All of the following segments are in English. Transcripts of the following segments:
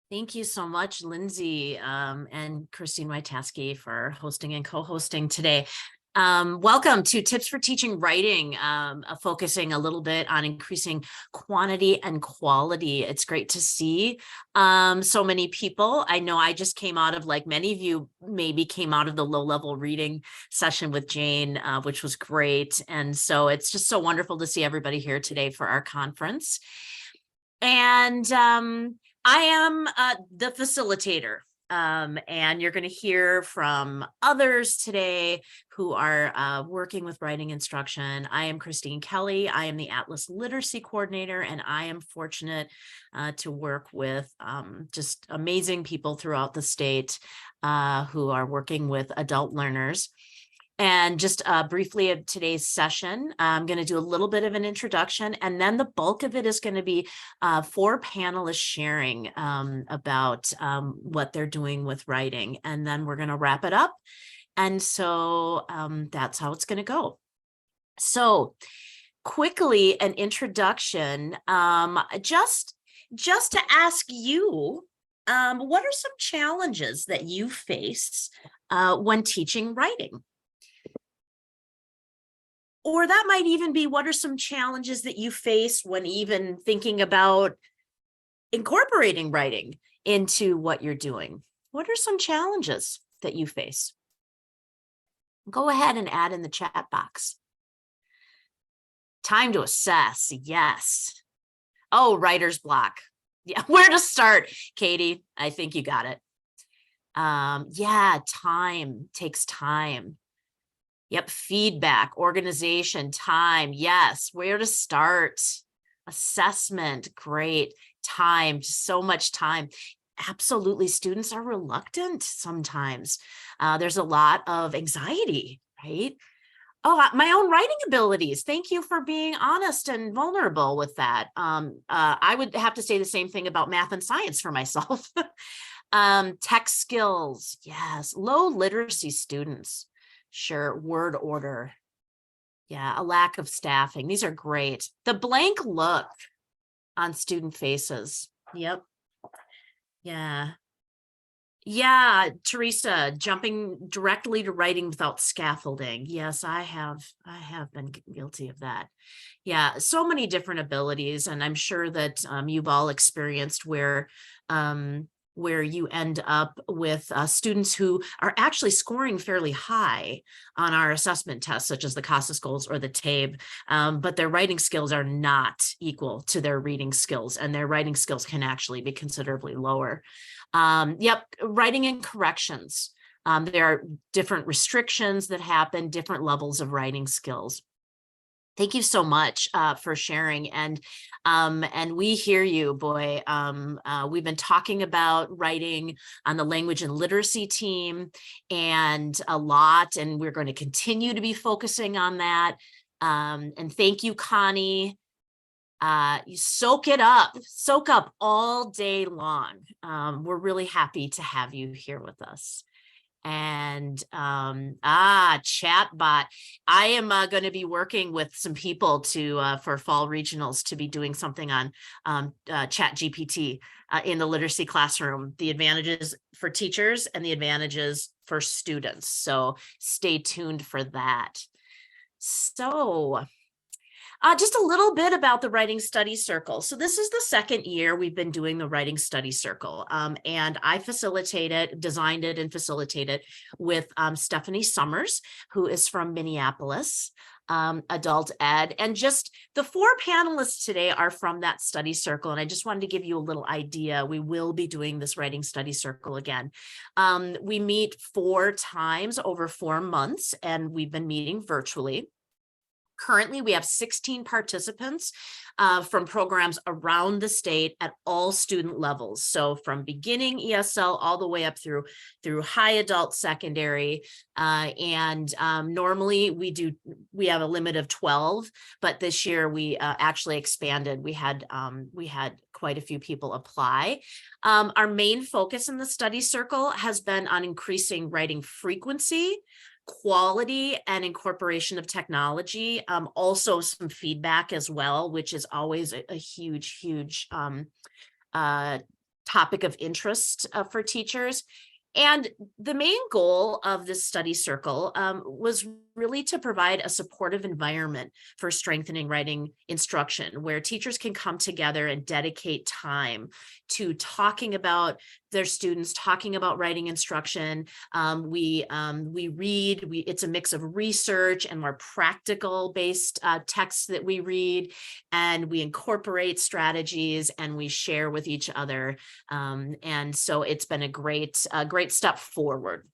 Thank you so much, Lindsay, and Kristine for hosting and co-hosting today. Welcome to Tips for Teaching Writing, focusing a little bit on increasing quantity and quality. It's great to see so many people. I know I just came out of, like many of you maybe came out of the low-level reading session with Jane, which was great. And so it's just so wonderful to see everybody here today for our conference. And I am the facilitator, and you're going to hear from others today who are working with writing instruction. I am Kristine Kelly. I am the Atlas Literacy Coordinator, and I am fortunate to work with just amazing people throughout the state who are working with adult learners. And just briefly of today's session, I'm going to do a little bit of an introduction, and then the bulk of it is going to be 4 panelists sharing about what they're doing with writing. And then we're going to wrap it up. And so that's how it's going to go. So quickly, an introduction, just to ask you, what are some challenges that you face when teaching writing? Or that might even be, what are some challenges that you face when even thinking about incorporating writing into what you're doing? What are some challenges that you face? Go ahead and add in the chat box. Time to assess, yes. Oh, writer's block. Yeah, where to start, Katie? I think you got it. Yeah, time takes time. Yep, feedback, organization, time, yes, where to start, assessment, great, time, so much time. Absolutely, students are reluctant sometimes. There's a lot of anxiety, right? Oh, my own writing abilities. Thank you for being honest and vulnerable with that. I would have to say the same thing about math and science for myself. Tech skills, yes, low literacy students. Sure, word order. Yeah, a lack of staffing. These are great. The blank look on student faces. Yep. Yeah. Yeah, Teresa, jumping directly to writing without scaffolding. Yes, I have been guilty of that. Yeah, so many different abilities, and I'm sure that you've all experienced where you end up with students who are actually scoring fairly high on our assessment tests, such as the CASA scores or the TABE, but their writing skills are not equal to their reading skills, and their writing skills can actually be considerably lower. Yep, writing and corrections. There are different restrictions that happen, different levels of writing skills. Thank you so much for sharing, and we hear you, boy. We've been talking about writing on the language and literacy team and a lot, and we're going to continue to be focusing on that. And thank you, Connie. You soak up all day long. We're really happy to have you here with us. And chatbot. I am going to be working with some people to for fall regionals to be doing something on chat GPT in the literacy classroom, the advantages for teachers and the advantages for students. So stay tuned for that. So just a little bit about the Writing Study Circle. So this is the second year we've been doing the Writing Study Circle, and I designed it and facilitated with Stephanie Summers, who is from Minneapolis, adult ed. And just the 4 panelists today are from that study circle, and I just wanted to give you a little idea. We will be doing this Writing Study Circle again. We meet 4 times over 4 months, and we've been meeting virtually. Currently, we have 16 participants from programs around the state at all student levels. So from beginning ESL all the way up through high adult secondary. Normally we have a limit of 12, but this year we actually expanded. We had quite a few people apply. Our main focus in the study circle has been on increasing writing frequency, quality, and incorporation of technology. Also some feedback as well, which is always a huge topic of interest for teachers. And the main goal of this study circle was really to provide a supportive environment for strengthening writing instruction, where teachers can come together and dedicate time to talking about their students, talking about writing instruction. We read, it's a mix of research and more practical based texts that we read, and we incorporate strategies and we share with each other. And so it's been a great step forward.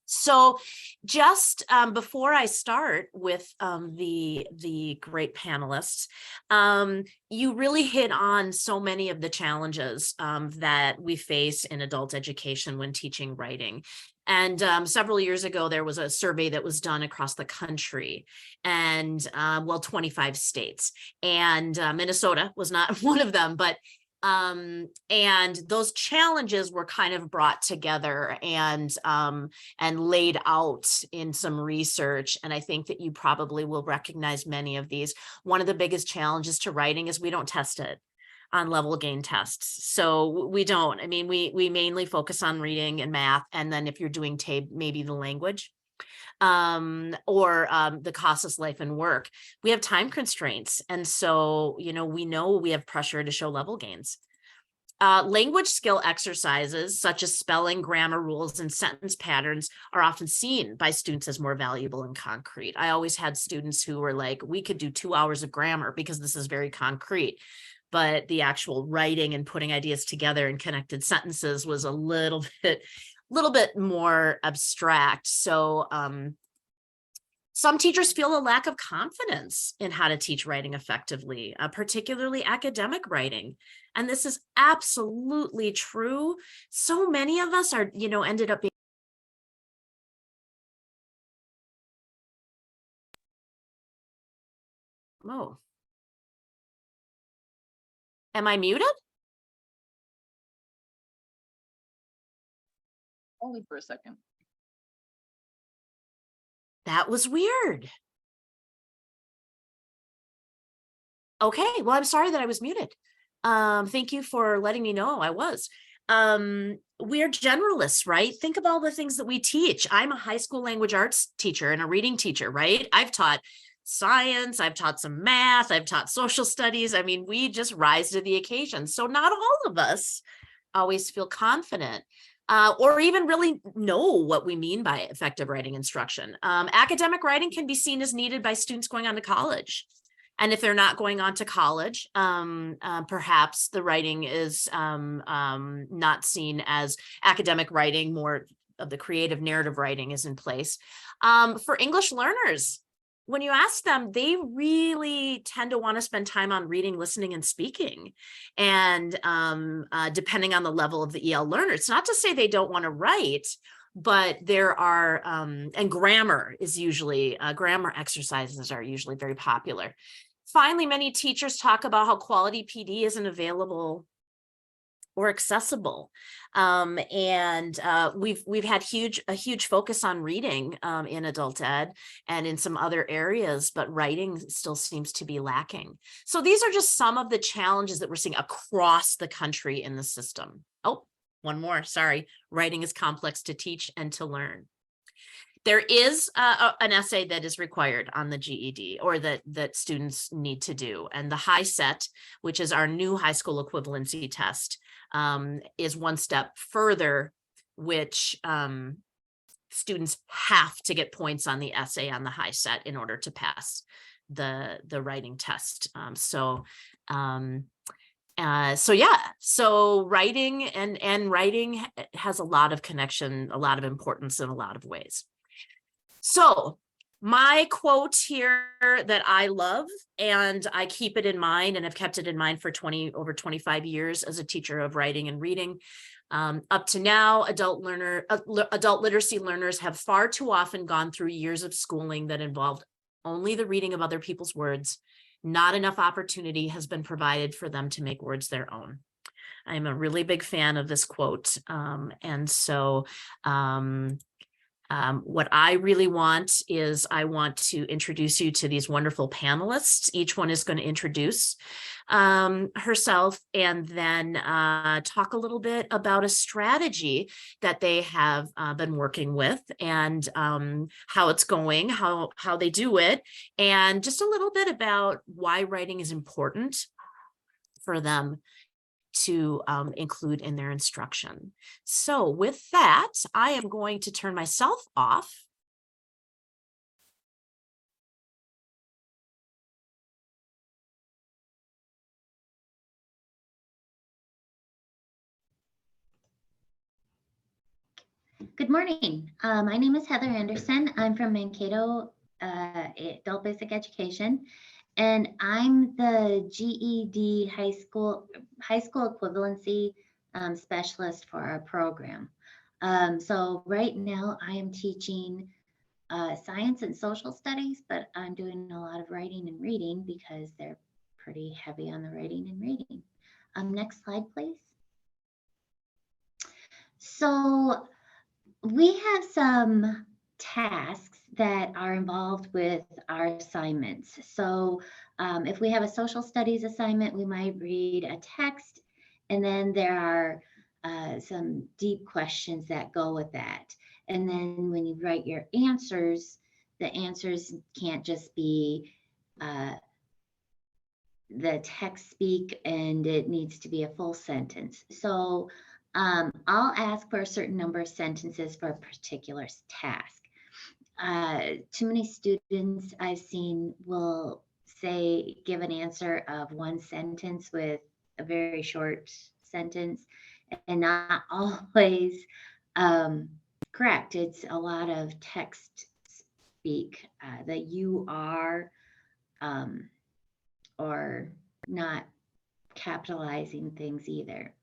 So just before I start with the great panelists, you really hit on so many of the challenges that we face in adult education when teaching writing. And several years ago, there was a survey that was done across the country, and 25 states, and Minnesota was not one of them, but and those challenges were kind of brought together and laid out in some research. And I think that you probably will recognize many of these. One of the biggest challenges to writing is we don't test it on level gain tests. So we don't. I mean, we mainly focus on reading and math. And then if you're doing tape, maybe the language. Or the CASAS life and work. We have time constraints. And so, we know we have pressure to show level gains. Language skill exercises such as spelling, grammar rules, and sentence patterns are often seen by students as more valuable and concrete. I always had students who were like, we could do 2 hours of grammar because this is very concrete. But the actual writing and putting ideas together in connected sentences was a little bit more abstract. So some teachers feel a lack of confidence in how to teach writing effectively, particularly academic writing. And this is absolutely true. So many of us are, ended up being. Oh. Am I muted? Only for a second. That was weird. Okay, well, I'm sorry that I was muted. Thank you for letting me know I was. We're generalists, right? Think of all the things that we teach. I'm a high school language arts teacher and a reading teacher, right? I've taught science, I've taught some math, I've taught social studies. I mean, we just rise to the occasion. So not all of us always feel confident. Or even really know what we mean by effective writing instruction. Academic writing can be seen as needed by students going on to college. And if they're not going on to college, perhaps the writing is not seen as academic writing, more of the creative narrative writing is in place. For English learners, when you ask them, they really tend to want to spend time on reading, listening, and speaking. And depending on the level of the EL learner, it's not to say they don't want to write, but there are, and grammar is usually, grammar exercises are usually very popular. Finally, many teachers talk about how quality PD isn't available or accessible. And we've had a huge focus on reading in adult ed and in some other areas, but writing still seems to be lacking. So these are just some of the challenges that we're seeing across the country in the system. Oh, one more, sorry. Writing is complex to teach and to learn. There is an essay that is required on the GED or that students need to do. And the HiSET, which is our new high school equivalency test, is one step further, which students have to get points on the essay on the HiSET in order to pass the writing test. So writing and writing has a lot of connection, a lot of importance in a lot of ways. So my quote here that I love, and I keep it in mind, and I've kept it in mind for over 25 years as a teacher of writing and reading. Up to now, adult literacy learners have far too often gone through years of schooling that involved only the reading of other people's words. Not enough opportunity has been provided for them to make words their own. I'm a really big fan of this quote. And so What I really want is I want to introduce you to these wonderful panelists. Each one is going to introduce herself and then talk a little bit about a strategy that they have been working with and how it's going, how they do it, and just a little bit about why writing is important for them to include in their instruction. So with that, I am going to turn myself off. Good morning. My name is Heather Anderson. I'm from Mankato Adult Basic Education, and I'm the GED high school equivalency specialist for our program. So right now I am teaching science and social studies, but I'm doing a lot of writing and reading because they're pretty heavy on the writing and reading. Next slide, please. So we have some tasks that are involved with our assignments. So if we have a social studies assignment, we might read a text, and then there are some deep questions that go with that. And then when you write your answers, the answers can't just be the text speak, and it needs to be a full sentence. So I'll ask for a certain number of sentences for a particular task. Too many students I've seen will say, give an answer of one sentence with a very short sentence, and not always correct. It's a lot of text speak that you are or not capitalizing things either.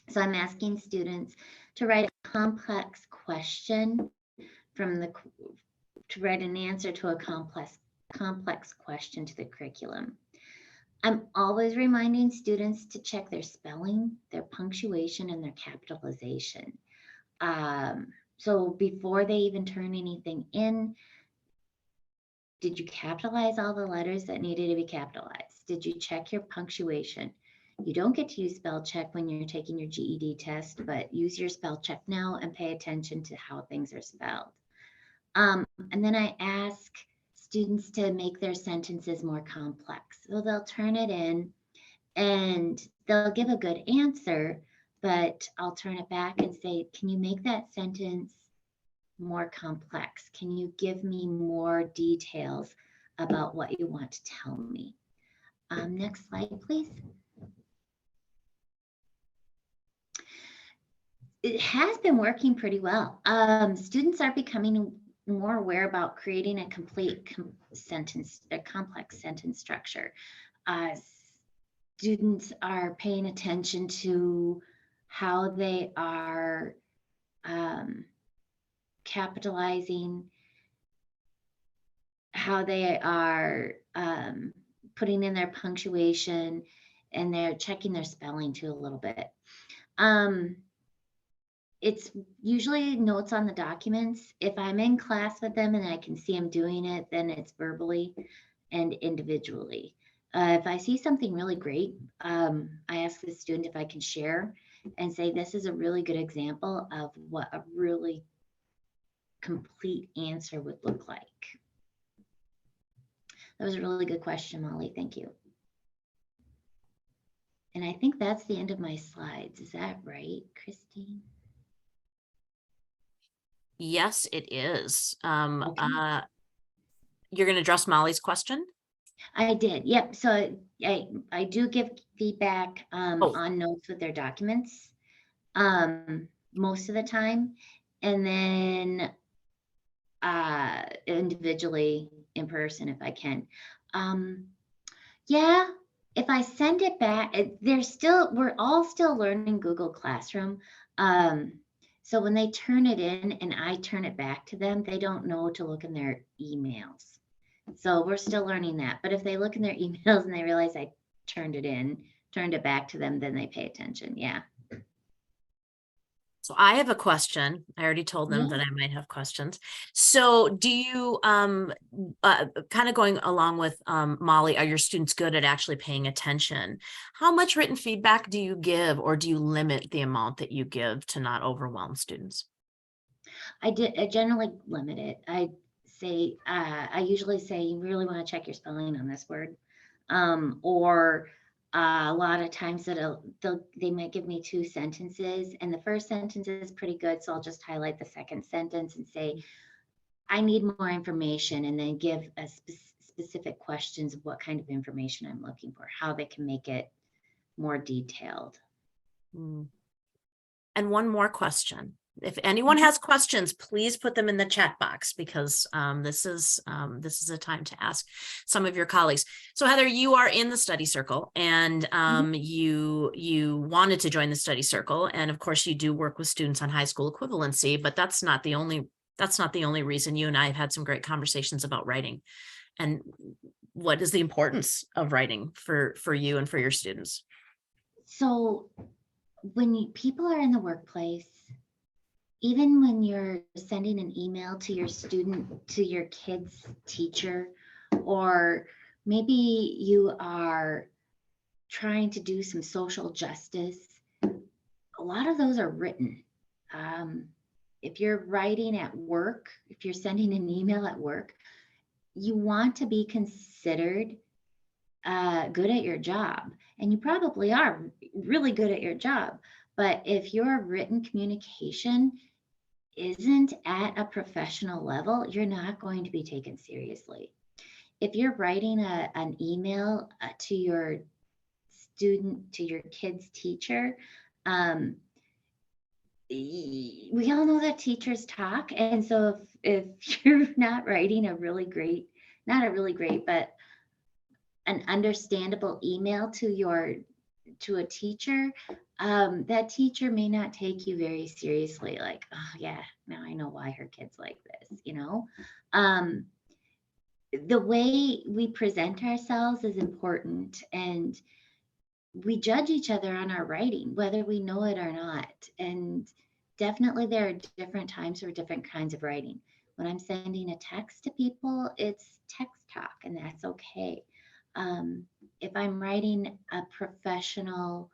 So I'm asking students to write a complex question to write an answer to a complex question to the curriculum. I'm always reminding students to check their spelling, their punctuation, and their capitalization. So before they even turn anything in, did you capitalize all the letters that needed to be capitalized? Did you check your punctuation? You don't get to use spell check when you're taking your GED test, but use your spell check now and pay attention to how things are spelled. And then I ask students to make their sentences more complex. So they'll turn it in and they'll give a good answer, but I'll turn it back and say, can you make that sentence more complex? Can you give me more details about what you want to tell me? Next slide, please. It has been working pretty well. Students are becoming more aware about creating a complex sentence structure. Students are paying attention to how they are capitalizing, how they are putting in their punctuation, and they're checking their spelling too a little bit. It's usually notes on the documents. If I'm in class with them and I can see them doing it, then it's verbally and individually. If I see something really great, I ask the student if I can share and say, this is a really good example of what a really complete answer would look like. That was a really good question, Molly. Thank you. And I think that's the end of my slides. Is that right, Kristine? Yes, it is. Okay. You're going to address Molly's question? I did. Yep. So I do give feedback on notes with their documents most of the time, and then individually in person if I can. Yeah, if I send it back, we're all still learning Google Classroom. So when they turn it in and I turn it back to them, they don't know to look in their emails. So we're still learning that. But if they look in their emails and they realize I turned it back to them, then they pay attention. Yeah. So I have a question. I already told them that I might have questions. So do you, kind of going along with Molly, are your students good at actually paying attention? How much written feedback do you give, or do you limit the amount that you give to not overwhelm students? I generally limit it. I usually say, you really want to check your spelling on this word. Or a lot of times they might give me two sentences, and the first sentence is pretty good. So I'll just highlight the second sentence and say, I need more information, and then give a specific questions of what kind of information I'm looking for, how they can make it more detailed. Mm. And one more question. If anyone has questions, please put them in the chat box, because this is a time to ask some of your colleagues. So Heather, you are in the study circle, and you wanted to join the study circle, and of course you do work with students on high school equivalency, but that's not the only reason. You and I have had some great conversations about writing and what is the importance of writing for you and for your students. So when people are in the workplace, even when you're sending an email to your student, to your kid's teacher, or maybe you are trying to do some social justice, a lot of those are written. If you're writing at work, if you're sending an email at work, you want to be considered good at your job. And you probably are really good at your job. But if your written communication isn't at a professional level, you're not going to be taken seriously. If you're writing an email to your student, to your kid's teacher, we all know that teachers talk. And so if you're not writing not a really great, but an understandable email to a teacher, that teacher may not take you very seriously. Like, oh yeah, now I know why her kid's like this, the way we present ourselves is important, and we judge each other on our writing, whether we know it or not. And definitely there are different times for different kinds of writing. When I'm sending a text to people, it's text talk, and that's okay. If I'm writing a professional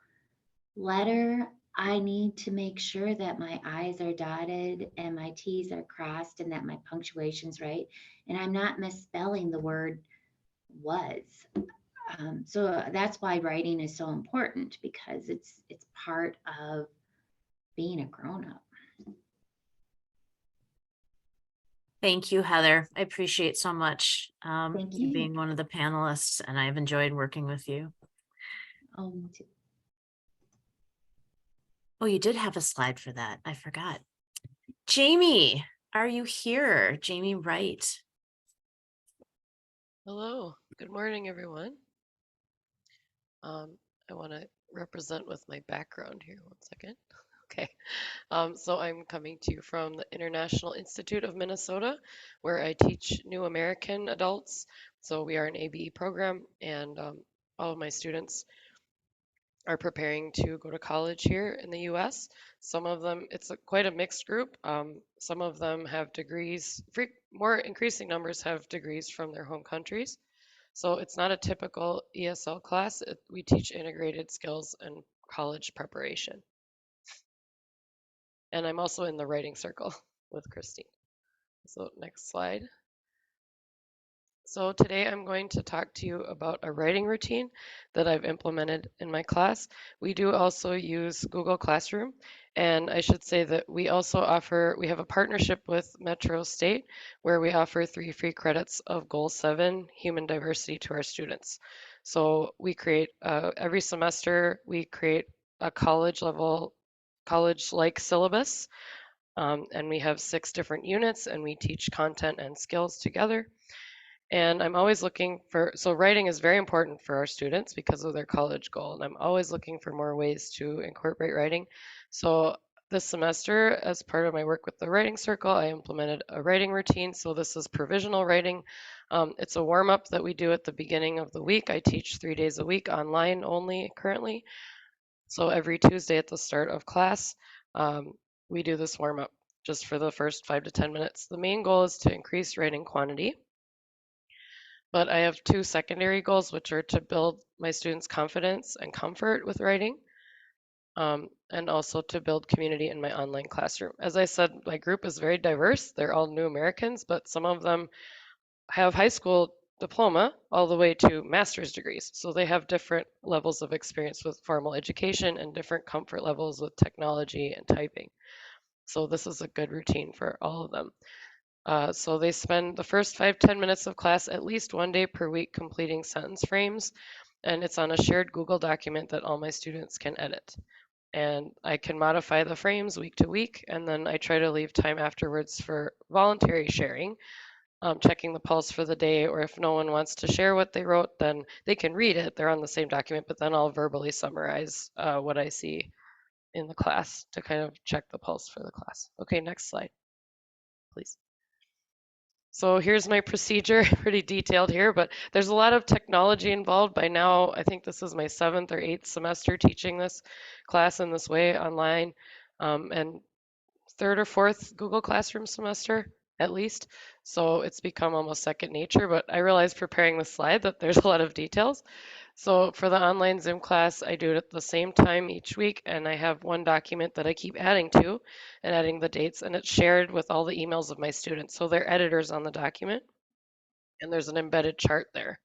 letter, I need to make sure that my I's are dotted and my T's are crossed and that my punctuation's right. And I'm not misspelling the word was. So that's why writing is so important, because it's part of being a grown-up. Thank you, Heather. I appreciate so much Thank you you. being one of the panelists, and I've enjoyed working with you. Oh, me too. Oh, you did have a slide for that. I forgot. Jaime, are you here? Jaime Wright. Hello, good morning, everyone. I want to represent with my background here. One second. Okay. So I'm coming to you from the International Institute of Minnesota, where I teach New American adults. So we are an ABE program, and all of my students are preparing to go to college here in the US. Some of them, it's quite a mixed group. Some of them have degrees, more increasing numbers have degrees from their home countries. So it's not a typical ESL class. We teach integrated skills and college preparation. And I'm also in the writing circle with Kristine. So next slide. So today I'm going to talk to you about a writing routine that I've implemented in my class. We do also use Google Classroom, and I should say that we also we have a partnership with Metro State where we offer 3 free credits of Goal 7 Human Diversity to our students. So we create, every semester, we create a college-like syllabus, and we have 6 different units, and we teach content and skills together. And I'm always looking for, so writing is very important for our students because of their college goal. And I'm always looking for more ways to incorporate writing. So this semester, as part of my work with the writing circle, I implemented a writing routine. So this is provisional writing. It's a warm up that we do at the beginning of the week. I teach 3 days a week online only currently. So every Tuesday at the start of class, we do this warm up just for the first 5 to 10 minutes. The main goal is to increase writing quantity, but I have 2 secondary goals, which are to build my students' confidence and comfort with writing, and also to build community in my online classroom. As I said, my group is very diverse. They're all new Americans, but some of them have high school diploma all the way to master's degrees. So they have different levels of experience with formal education and different comfort levels with technology and typing. So this is a good routine for all of them. So they spend the first 5-10 minutes of class at least one day per week completing sentence frames, and it's on a shared Google document that all my students can edit. And I can modify the frames week to week, and then I try to leave time afterwards for voluntary sharing, checking the pulse for the day, or if no one wants to share what they wrote, then they can read it. They're on the same document, but then I'll verbally summarize what I see in the class to kind of check the pulse for the class. Okay, next slide, please. So here's my procedure, pretty detailed here, but there's a lot of technology involved. By now, I think this is my 7th or 8th semester teaching this class in this way online, and 3rd or 4th Google Classroom semester at least. So it's become almost second nature, but I realized preparing the slide that there's a lot of details. So for the online Zoom class, I do it at the same time each week, and I have one document that I keep adding to and adding the dates, and it's shared with all the emails of my students. So they're editors on the document, and there's an embedded chart there.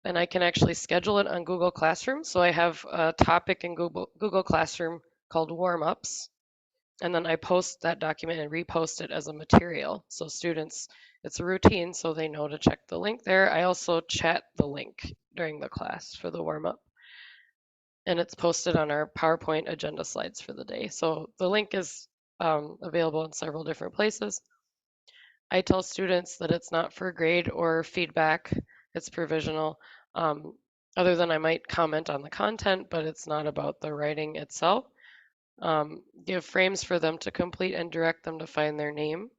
And I can actually schedule it on Google Classroom. So I have a topic in Google Classroom called warm-ups, and then I post that document and repost it as a material. So students, it's a routine, so they know to check the link there. I also chat the link during the class for the warm-up. And it's posted on our PowerPoint agenda slides for the day. So the link is available in several different places. I tell students that it's not for grade or feedback, it's provisional. Other than I might comment on the content, but it's not about the writing itself. Give frames for them to complete and direct them to find their name.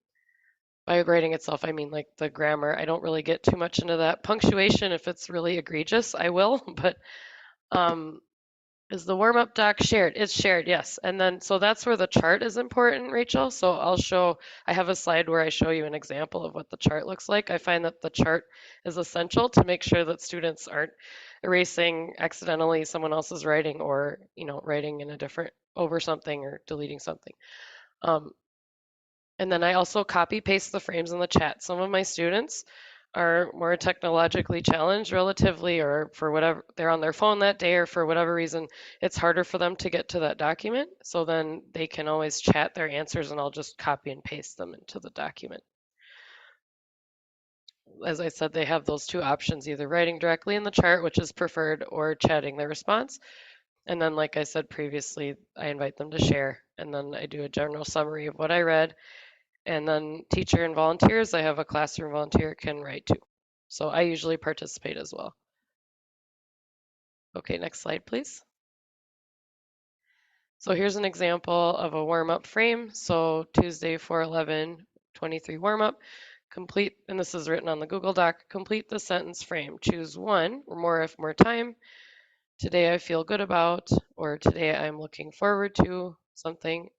By writing itself, I mean like the grammar. I don't really get too much into that. Punctuation, if it's really egregious, I will, but is the warm-up doc shared? It's shared, yes. And then, so that's where the chart is important, Rachel. So I have a slide where I show you an example of what the chart looks like. I find that the chart is essential to make sure that students aren't erasing accidentally someone else's writing, or, writing in a different, over something or deleting something. And then I also copy paste the frames in the chat. Some of my students are more technologically challenged relatively, or for whatever, they're on their phone that day, or for whatever reason, it's harder for them to get to that document. So then they can always chat their answers, and I'll just copy and paste them into the document. As I said, they have those 2 options, either writing directly in the chart, which is preferred, or chatting their response. And then, like I said previously, I invite them to share, and then I do a general summary of what I read. And then teacher and volunteers, I have a classroom volunteer can write too. So I usually participate as well. Okay, next slide, please. So here's an example of a warm-up frame. So Tuesday, 4/11/23 warm-up. Complete, and this is written on the Google Doc, complete the sentence frame. Choose one or more if more time. Today I feel good about, or today I'm looking forward to something,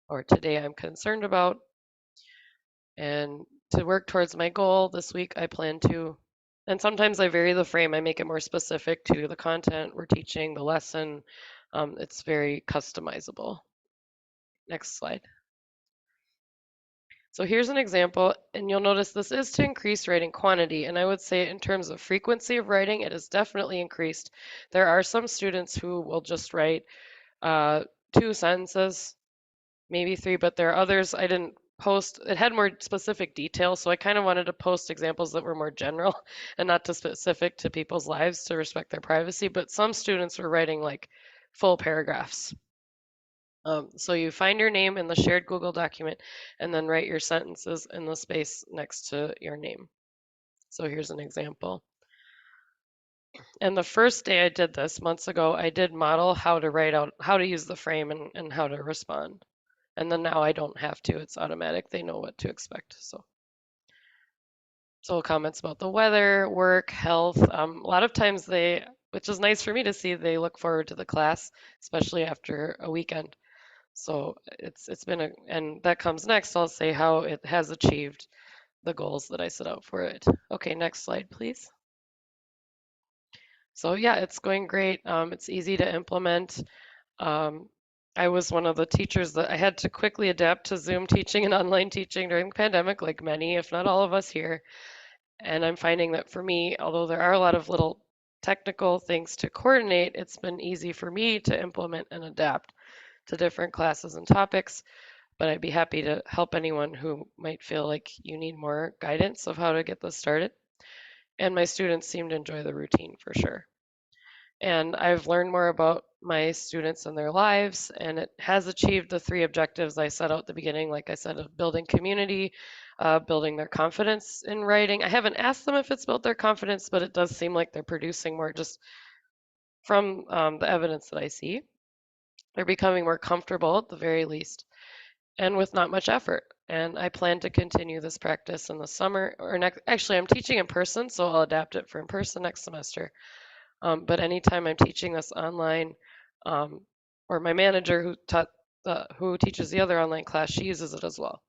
or today I'm concerned about. And to work towards my goal this week, I plan to, and sometimes I vary the frame. I make it more specific to the content we're teaching, the lesson. It's very customizable. Next slide. So here's an example, and you'll notice this is to increase writing quantity. And I would say in terms of frequency of writing, it has definitely increased. There are some students who will just write 2 sentences, maybe 3, but there are others I didn't post. It had more specific details, so I kind of wanted to post examples that were more general and not too specific to people's lives to respect their privacy. But some students were writing like full paragraphs. So you find your name in the shared Google document, and then write your sentences in the space next to your name. So here's an example. And the first day I did this months ago, I did model how to write out, how to use the frame and how to respond. And then now I don't have to, it's automatic. They know what to expect. So comments about the weather, work, health. A lot of times which is nice for me to see, they look forward to the class, especially after a weekend. So it's been and that comes next. I'll say how it has achieved the goals that I set out for it. Okay, next slide, please. So yeah, it's going great. It's easy to implement. Um, I was one of the teachers that I had to quickly adapt to Zoom teaching and online teaching during the pandemic, like many, if not all of us here. And I'm finding that for me, although there are a lot of little technical things to coordinate, it's been easy for me to implement and adapt to different classes and topics. But I'd be happy to help anyone who might feel like you need more guidance of how to get this started. And my students seem to enjoy the routine for sure. And I've learned more about my students and their lives, and it has achieved the 3 objectives I set out at the beginning, like I said, of building community, building their confidence in writing. I haven't asked them if it's built their confidence, but it does seem like they're producing more just from the evidence that I see. They're becoming more comfortable at the very least, and with not much effort. And I plan to continue this practice in the summer or next. Actually, I'm teaching in person, so I'll adapt it for in person next semester. But anytime I'm teaching this online, um, or my manager who teaches the other online class, she uses it as well.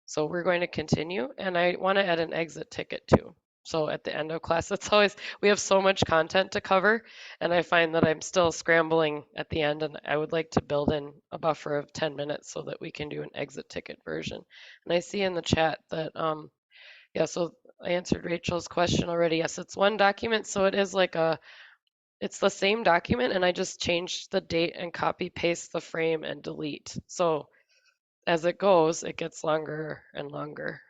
So we're going to continue, and I want to add an exit ticket too. So at the end of class, it's always we have so much content to cover, and I find that I'm still scrambling at the end, and I would like to build in a buffer of 10 minutes so that we can do an exit ticket version. And I see in the chat that yeah, so I answered Rachel's question already. Yes, it's one document, so it is like it's the same document, and I just changed the date and copy paste the frame and delete. So as it goes, it gets longer and longer.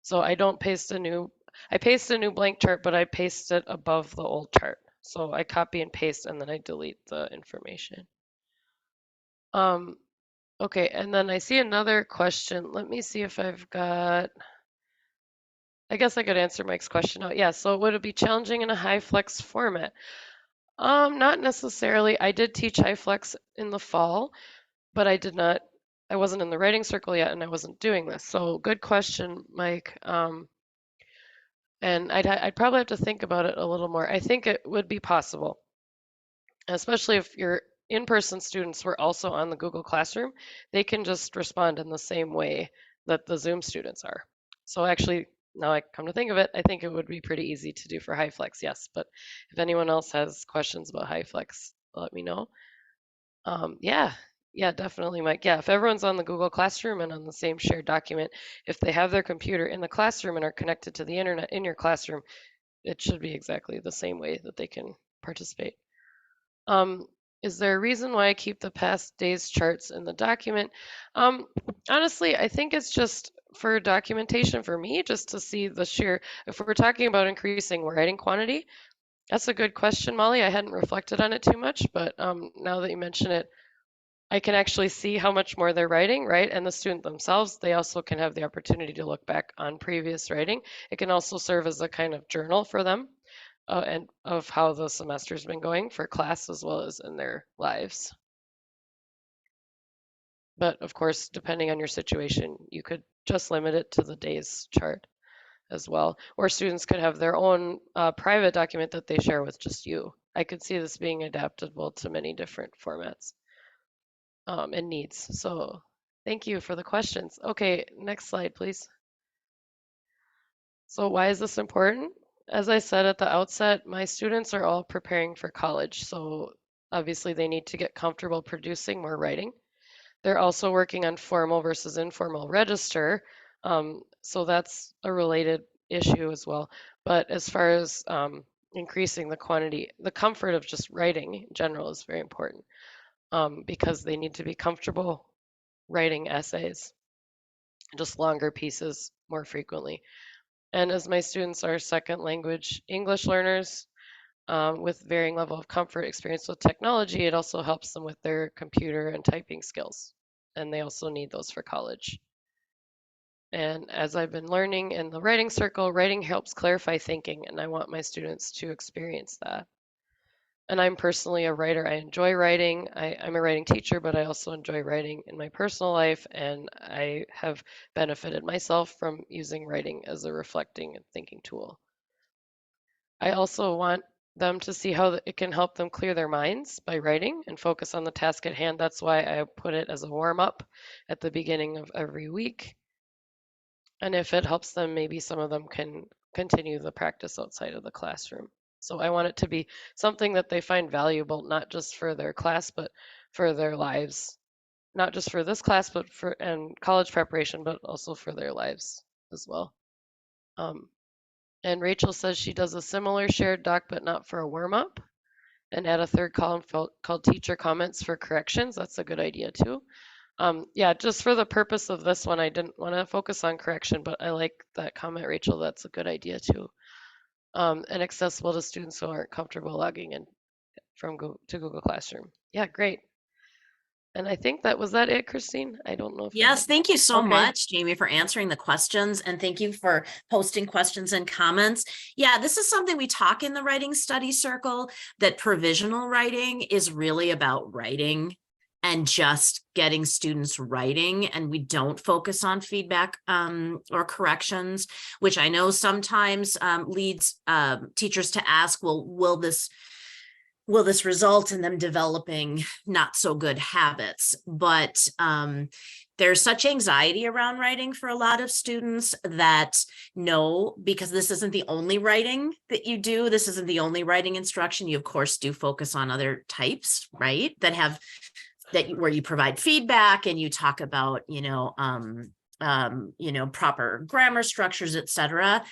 So I don't paste I paste a new blank chart, but I paste it above the old chart. So I copy and paste, and then I delete the information. Okay, and then I see another question. Let me see if I've got, I guess I could answer Mike's question out. Yeah, so would it be challenging in a high flex format? Not necessarily. I did teach high flex in the fall, but I wasn't in the writing circle yet, and I wasn't doing this. So good question, Mike. And I'd probably have to think about it a little more. I think it would be possible, especially if your in-person students were also on the Google Classroom. They can just respond in the same way that the Zoom students are. So actually, now I come to think of it, I think it would be pretty easy to do for HighFlex, yes. But if anyone else has questions about HighFlex, let me know. Yeah, definitely, Mike. Yeah, if everyone's on the Google Classroom and on the same shared document, if they have their computer in the classroom and are connected to the internet in your classroom, it should be exactly the same way that they can participate. Is there a reason why I keep the past days charts in the document? Honestly, I think it's just for documentation for me, just to see the sheer, if we're talking about increasing writing quantity, that's a good question, Molly. I hadn't reflected on it too much, but now that you mention it, I can actually see how much more they're writing, right? And the student themselves, they also can have the opportunity to look back on previous writing. It can also serve as a kind of journal for them and of how the semester's been going for class as well as in their lives. But of course, depending on your situation, you could just limit it to the days chart as well. Or students could have their own private document that they share with just you. I could see this being adaptable to many different formats and needs. So thank you for the questions. Okay, next slide, please. So why is this important? As I said at the outset, my students are all preparing for college. So obviously they need to get comfortable producing more writing. They're also working on formal versus informal register. So that's a related issue as well. But as far as increasing the quantity, the comfort of just writing in general is very important because they need to be comfortable writing essays, just longer pieces more frequently. And as my students are second language English learners with varying level of comfort experience with technology, it also helps them with their computer and typing skills. And they also need those for college. And as I've been learning in the writing circle, writing helps clarify thinking, and I want my students to experience that. And I'm personally a writer. I enjoy writing. I'm a writing teacher, but I also enjoy writing in my personal life, and I have benefited myself from using writing as a reflecting and thinking tool. I also want them to see how it can help them clear their minds by writing and focus on the task at hand. That's why I put it as a warm-up at the beginning of every week. And if it helps them, maybe some of them can continue the practice outside of the classroom. So I want it to be something that they find valuable, not just for their class, but for their lives. Not just for this class, but for and college preparation, but also for their lives as well. And Rachel says she does a similar shared doc, but not for a warm-up. And add a third column called teacher comments for corrections. That's a good idea too. Yeah, just for the purpose of this one, I didn't want to focus on correction, but I like that comment, Rachel. That's a good idea too. And accessible to students who aren't comfortable logging in from Google Classroom. Yeah, great. And I think that was that it, Kristine? I don't know if Yes, thank you so Okay. much, Jaime, for answering the questions, and thank you for posting questions and comments. Yeah, this is something we talk in the writing study circle, that provisional writing is really about writing and just getting students writing, and we don't focus on feedback or corrections, which I know sometimes leads teachers to ask, well, will this result in them developing not so good habits? But there's such anxiety around writing for a lot of students that no, because this isn't the only writing that you do. This isn't the only writing instruction. You of course do focus on other types, right? That have where you provide feedback and you talk about, proper grammar structures, etc.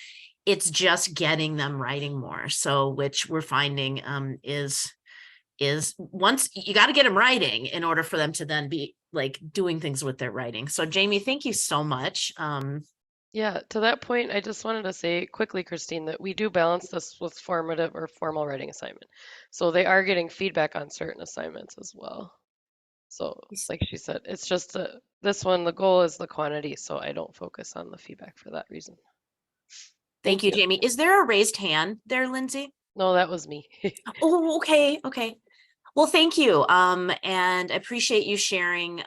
It's just getting them writing more. So which we're finding is once you got to get them writing in order for them to then be like doing things with their writing. So Jaime, thank you so much. Yeah, to that point, I just wanted to say quickly, Kristine, that we do balance this with formative or formal writing assignment. So they are getting feedback on certain assignments as well. So like she said, it's just this one, the goal is the quantity. So I don't focus on the feedback for that reason. Thank you, Jaime. Is there a raised hand there, Lindsay? No, that was me. Oh, okay. Well, thank you. And I appreciate you sharing.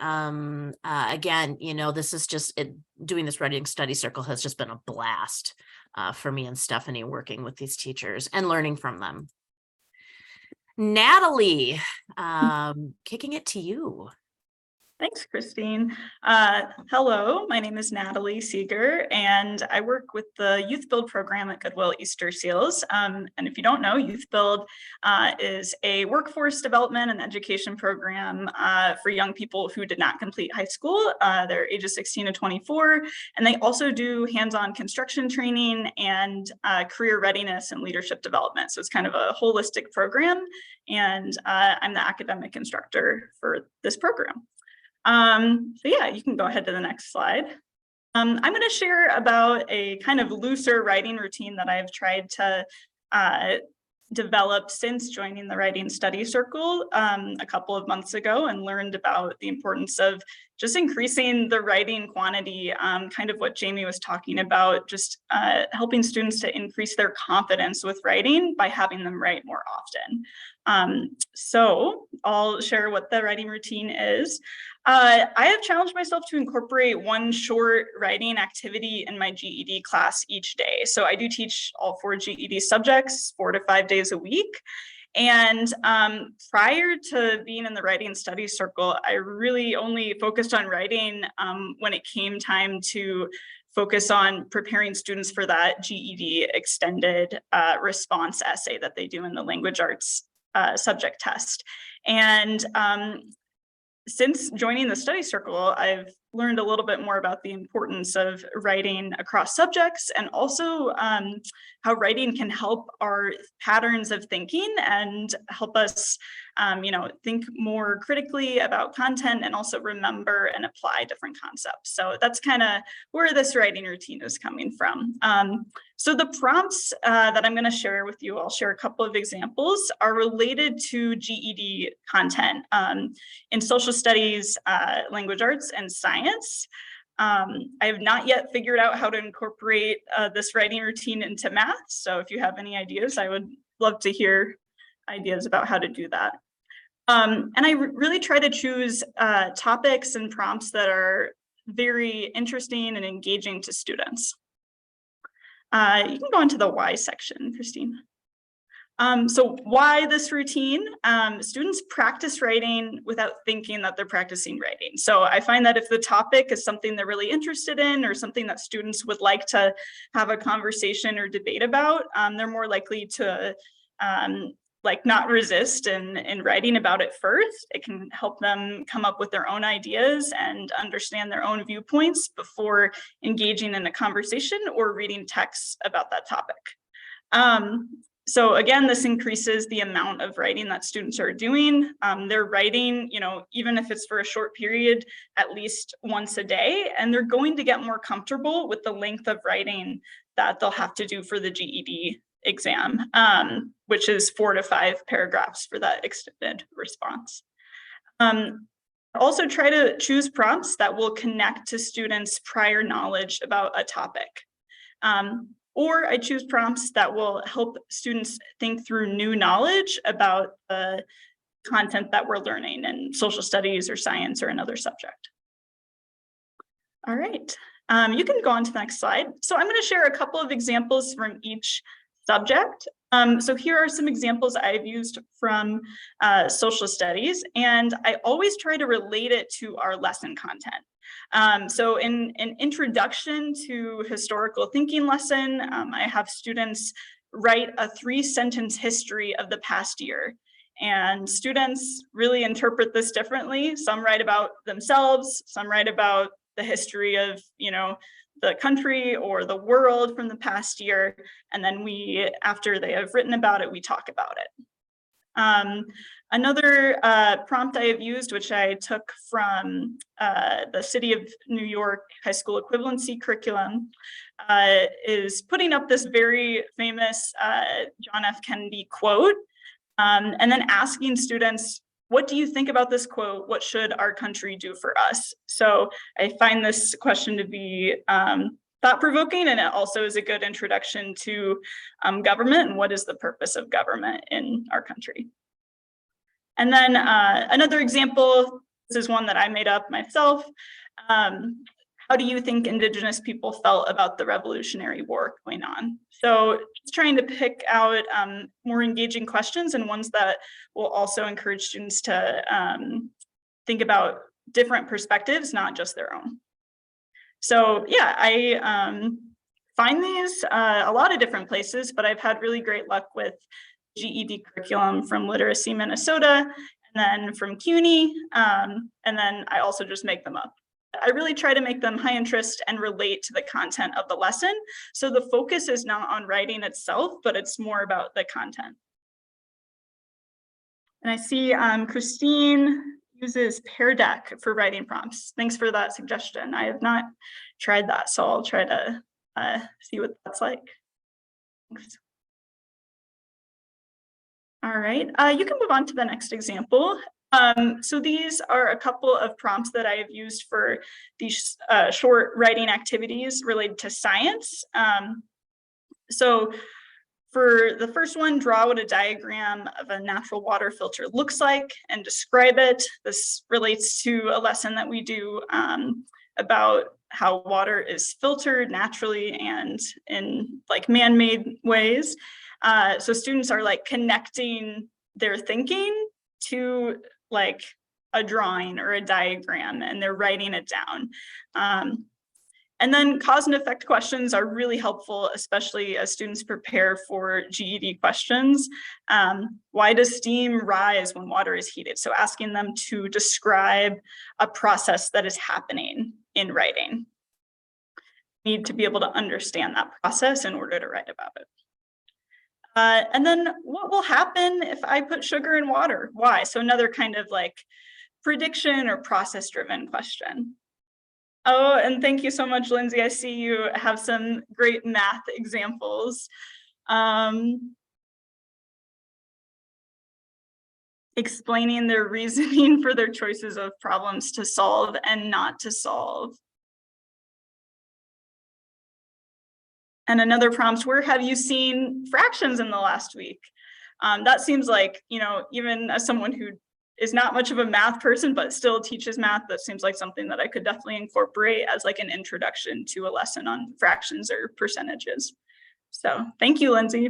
Again, this is just doing this writing study circle has just been a blast for me and Stephanie working with these teachers and learning from them. Natalie, kicking it to you. Thanks, Kristine. Hello, my name is Natalie Seger, and I work with the Youthbuild program at Goodwill Easter Seals. And if you don't know, Youthbuild is a workforce development and education program for young people who did not complete high school. They're ages 16 to 24, and they also do hands-on construction training and career readiness and leadership development. So it's kind of a holistic program, and I'm the academic instructor for this program. So yeah, you can go ahead to the next slide. I'm going to share about a kind of looser writing routine that I've tried to develop since joining the writing study circle a couple of months ago, and learned about the importance of just increasing the writing quantity, kind of what Jaime was talking about, just helping students to increase their confidence with writing by having them write more often. So I'll share what the writing routine is. I have challenged myself to incorporate one short writing activity in my GED class each day. So I do teach all 4 GED subjects 4 to 5 days a week. And prior to being in the writing study circle, I really only focused on writing when it came time to focus on preparing students for that GED extended response essay that they do in the language arts subject test. And since joining the study circle, I've learned a little bit more about the importance of writing across subjects, and also how writing can help our patterns of thinking and help us think more critically about content, and also remember and apply different concepts. So that's kind of where this writing routine is coming from. So the prompts that I'm going to share with you, I'll share a couple of examples, are related to GED content in social studies, language arts, and science. I have not yet figured out how to incorporate this writing routine into math. So if you have any ideas, I would love to hear ideas about how to do that. And I really try to choose topics and prompts that are very interesting and engaging to students. You can go into the why section, Kristine. So why this routine? Students practice writing without thinking that they're practicing writing. So I find that if the topic is something they're really interested in or something that students would like to have a conversation or debate about, they're more likely to like not resist in writing about it first. It can help them come up with their own ideas and understand their own viewpoints before engaging in a conversation or reading texts about that topic. So again, this increases the amount of writing that students are doing. They're writing, even if it's for a short period, at least once a day, and they're going to get more comfortable with the length of writing that they'll have to do for the GED exam, which is 4 to 5 paragraphs for that extended response. Also try to choose prompts that will connect to students' prior knowledge about a topic. Or I choose prompts that will help students think through new knowledge about the content that we're learning in social studies or science or another subject. All right, you can go on to the next slide. So I'm going to share a couple of examples from each subject. So here are some examples I've used from social studies, and I always try to relate it to our lesson content. So in an introduction to historical thinking lesson, I have students write a 3-sentence history of the past year. And students really interpret this differently. Some write about themselves, some write about the history of, the country or the world from the past year. And then we, after they have written about it, we talk about it. Another prompt I have used, which I took from the City of New York High School Equivalency Curriculum, is putting up this very famous John F. Kennedy quote, and then asking students, what do you think about this quote? What should our country do for us? So I find this question to be thought-provoking, and it also is a good introduction to government and what is the purpose of government in our country. And then another example, this is one that I made up myself. How do you think Indigenous people felt about the Revolutionary War going on? So just trying to pick out more engaging questions and ones that will also encourage students to think about different perspectives, not just their own. So yeah, I find these a lot of different places, but I've had really great luck with GED curriculum from Literacy Minnesota, and then from CUNY, and then I also just make them up. I really try to make them high interest and relate to the content of the lesson. So the focus is not on writing itself, but it's more about the content. And I see Kristine uses Pear Deck for writing prompts. Thanks for that suggestion. I have not tried that, so I'll try to see what that's like. Thanks. All right, you can move on to the next example. So these are a couple of prompts that I have used for these short writing activities related to science. So for the first one, draw what a diagram of a natural water filter looks like and describe it. This relates to a lesson that we do about how water is filtered naturally and in like man-made ways. So students are like connecting their thinking to like a drawing or a diagram, and they're writing it down. And then cause and effect questions are really helpful, especially as students prepare for GED questions. Why does steam rise when water is heated? So asking them to describe a process that is happening in writing. Need to be able to understand that process in order to write about it. And then what will happen if I put sugar in water? Why? So another kind of like prediction or process-driven question. Oh, and thank you so much, Lindsay. I see you have some great math examples. Explaining their reasoning for their choices of problems to solve and not to solve. And another prompt, where have you seen fractions in the last week? That seems like, even as someone who is not much of a math person, but still teaches math, that seems like something that I could definitely incorporate as like an introduction to a lesson on fractions or percentages. So thank you, Lindsay.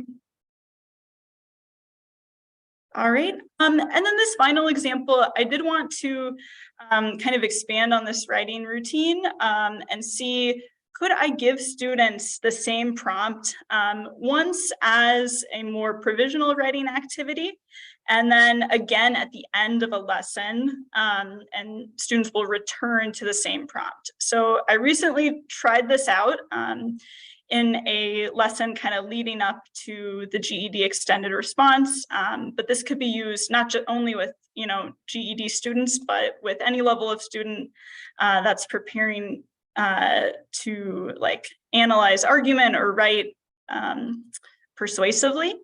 All right. And then this final example, I did want to kind of expand on this writing routine and see, could I give students the same prompt once as a more provisional writing activity, and then again at the end of a lesson, and students will return to the same prompt. So I recently tried this out in a lesson kind of leading up to the GED extended response. But this could be used not just only with, GED students, but with any level of student that's preparing to like analyze argument or write persuasively.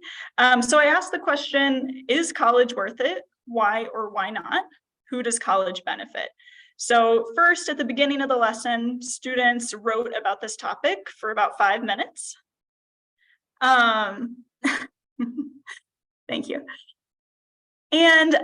So I asked the question, is college worth it? Why or why not? Who does college benefit? So first, at the beginning of the lesson, students wrote about this topic for about 5 minutes. Thank you. And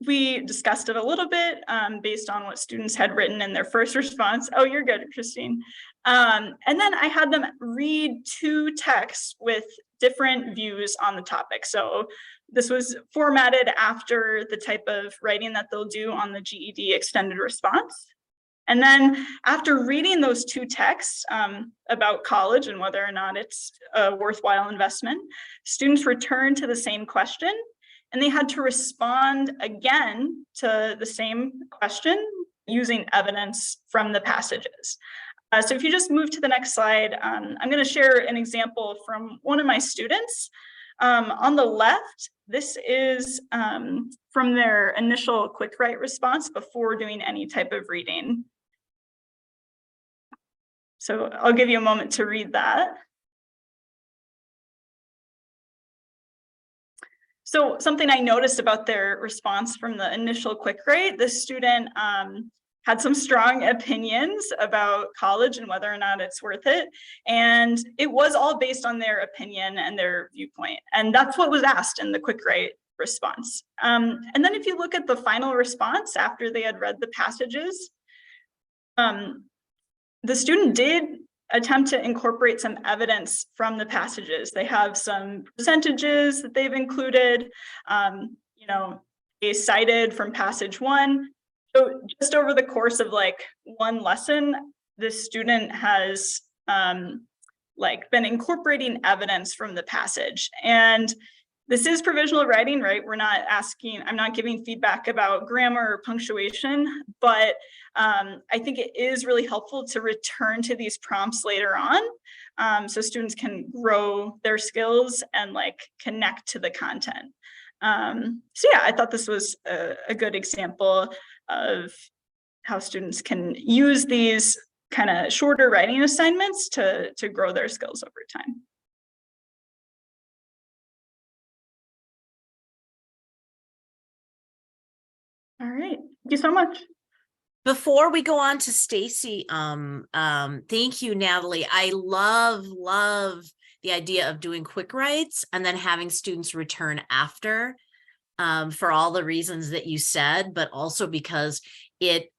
we discussed it a little bit based on what students had written in their first response. Oh, you're good, Kristine. And then I had them read 2 texts with different views on the topic. So this was formatted after the type of writing that they'll do on the GED extended response. And then after reading those 2 texts about college and whether or not it's a worthwhile investment, students returned to the same question, and they had to respond again to the same question using evidence from the passages. So if you just move to the next slide, I'm going to share an example from one of my students. On the left, this is from their initial quick write response before doing any type of reading. So I'll give you a moment to read that. So something I noticed about their response from the initial quick write, this student had some strong opinions about college and whether or not it's worth it. And it was all based on their opinion and their viewpoint. And that's what was asked in the quick write response. And then if you look at the final response after they had read the passages, the student did attempt to incorporate some evidence from the passages. They have some percentages that they've included, they cited from passage 1. So just over the course of like 1 lesson, this student has been incorporating evidence from the passage. And this is provisional writing, right? I'm not giving feedback about grammar or punctuation, but I think it is really helpful to return to these prompts later on so students can grow their skills and connect to the content. So yeah, I thought this was a good example of how students can use these kind of shorter writing assignments to grow their skills over time. All right, thank you so much. Before we go on to Stacy, thank you, Natalie. I love the idea of doing quick writes and then having students return after for all the reasons that you said, but also because it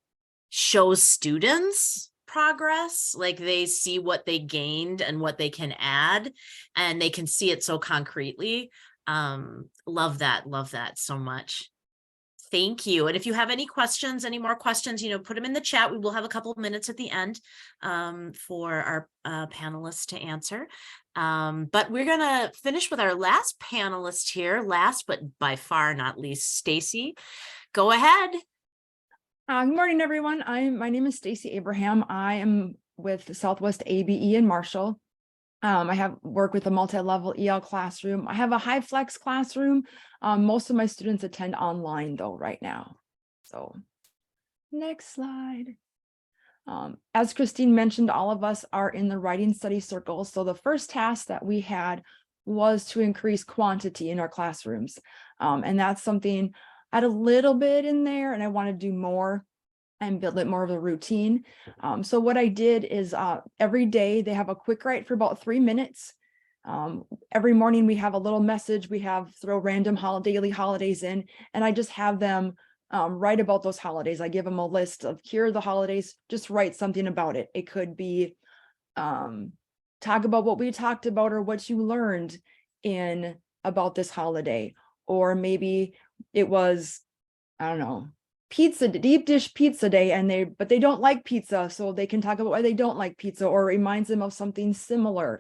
shows students progress, like they see what they gained and what they can add, and they can see it so concretely. Love that so much. Thank you. And if you have any more questions, put them in the chat. We will have a couple of minutes at the end for our panelists to answer. But we're going to finish with our last panelist here, last but by far not least, Stacy. Go ahead. Good morning, everyone. My name is Stacy Abraham. I am with Southwest ABE in Marshall. I have worked with a multi-level EL classroom. I have a high flex classroom. Most of my students attend online though right now. So next slide. As Kristine mentioned, all of us are in the writing study circle. So the first task that we had was to increase quantity in our classrooms. And that's something I had a little bit in there and I want to do more and build it more of a routine. So what I did is every day they have a quick write for about 3 minutes. Every morning we have a little message. We throw random daily holidays in, and I just have them write about those holidays. I give them a list of here are the holidays, just write something about it. It could be talk about what we talked about or what you learned about this holiday, or maybe it was, I don't know, pizza, deep dish pizza day, and they don't like pizza, so they can talk about why they don't like pizza, or it reminds them of something similar.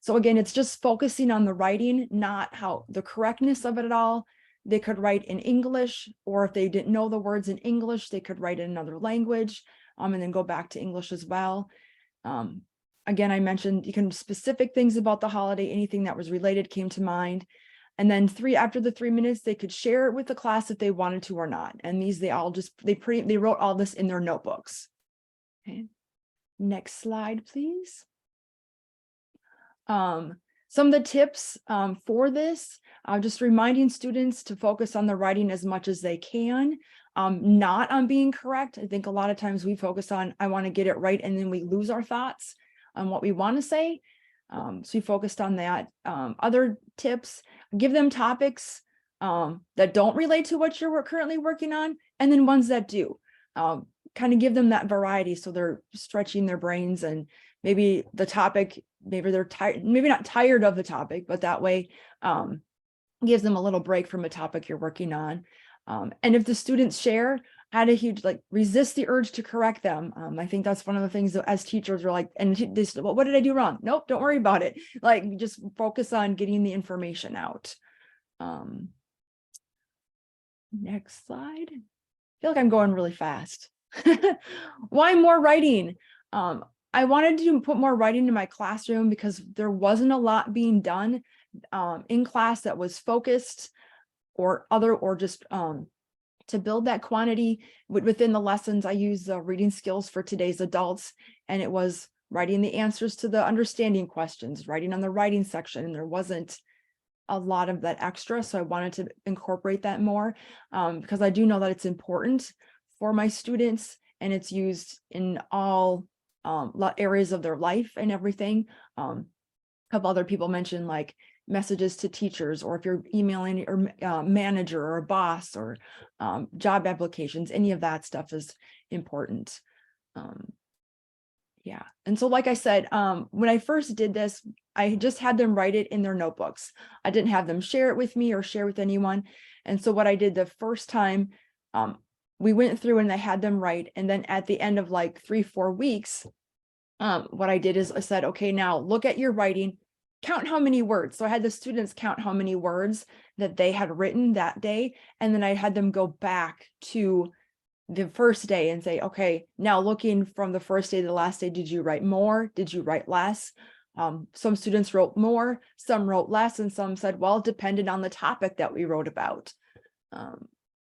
So again, it's just focusing on the writing, not how the correctness of it at all. They could write in English, or if they didn't know the words in English, they could write in another language, and then go back to English as well. Again, I mentioned you can specific things about the holiday, anything that was related came to mind. And then after the 3 minutes, they could share it with the class if they wanted to or not. And these, they wrote all this in their notebooks. Okay. Next slide, please. Some of the tips for this, just reminding students to focus on the writing as much as they can, not on being correct. I think a lot of times we focus on, I want to get it right, and then we lose our thoughts on what we want to say. So we focused on that. Other tips, give them topics that don't relate to what you're currently working on, and then ones that do. Kind of give them that variety so they're stretching their brains, and maybe the topic, maybe they're tired, maybe not tired of the topic, but that way gives them a little break from a topic you're working on. And if the students share, had a huge, resist the urge to correct them. I think that's one of the things that as teachers are like, and this, well, what did I do wrong? Nope, don't worry about it. Just focus on getting the information out. Next slide. I feel like I'm going really fast. Why more writing? I wanted to put more writing in my classroom because there wasn't a lot being done in class that was focused or just to build that quantity within the lessons. I use reading skills for today's adults, and it was writing the answers to the understanding questions, writing on the writing section, and there wasn't a lot of that extra. So I wanted to incorporate that more because I do know that it's important for my students, and it's used in all areas of their life and everything. A couple other people mentioned messages to teachers, or if you're emailing your manager or a boss, or job applications, any of that stuff is important. Yeah. And so, like I said, when I first did this, I just had them write it in their notebooks. I didn't have them share it with me or share with anyone. And so what I did the first time, we went through and I had them write. And then at the end of 3-4 weeks, what I did is I said, okay, now look at your writing, count how many words. So I had the students count how many words that they had written that day. And then I had them go back to the first day and say, okay, now looking from the first day to the last day, did you write more? Did you write less? Some students wrote more, some wrote less, and some said, well, it depended on the topic that we wrote about.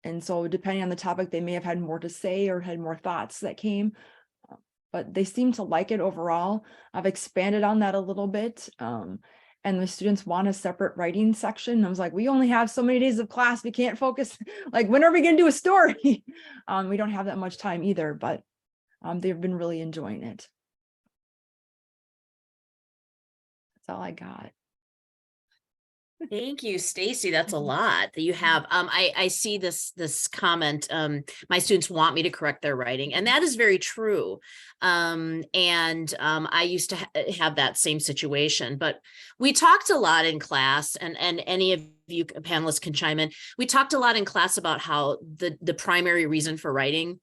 And so depending on the topic, they may have had more to say or had more thoughts that came, but they seem to like it overall. I've expanded on that a little bit. And the students want a separate writing section. I was like, we only have so many days of class. We can't focus. When are we going to do a story? We don't have that much time either, but they've been really enjoying it. That's all I got. Thank you, Stacy. That's a lot that you have. I see this comment. My students want me to correct their writing, and that is very true. I used to have that same situation, but we talked a lot in class, and any of you panelists can chime in. We talked a lot in class about how the primary reason for writing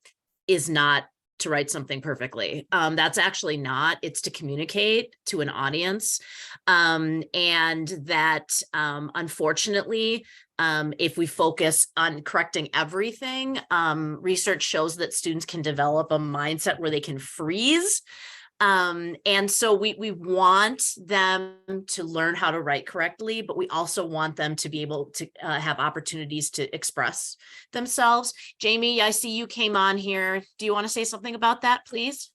is not to write something perfectly. That's actually not, it's to communicate to an audience. And that unfortunately, if we focus on correcting everything, research shows that students can develop a mindset where they can freeze. And so we want them to learn how to write correctly, but we also want them to be able to have opportunities to express themselves. Jaime, I see you came on here. Do you want to say something about that, please?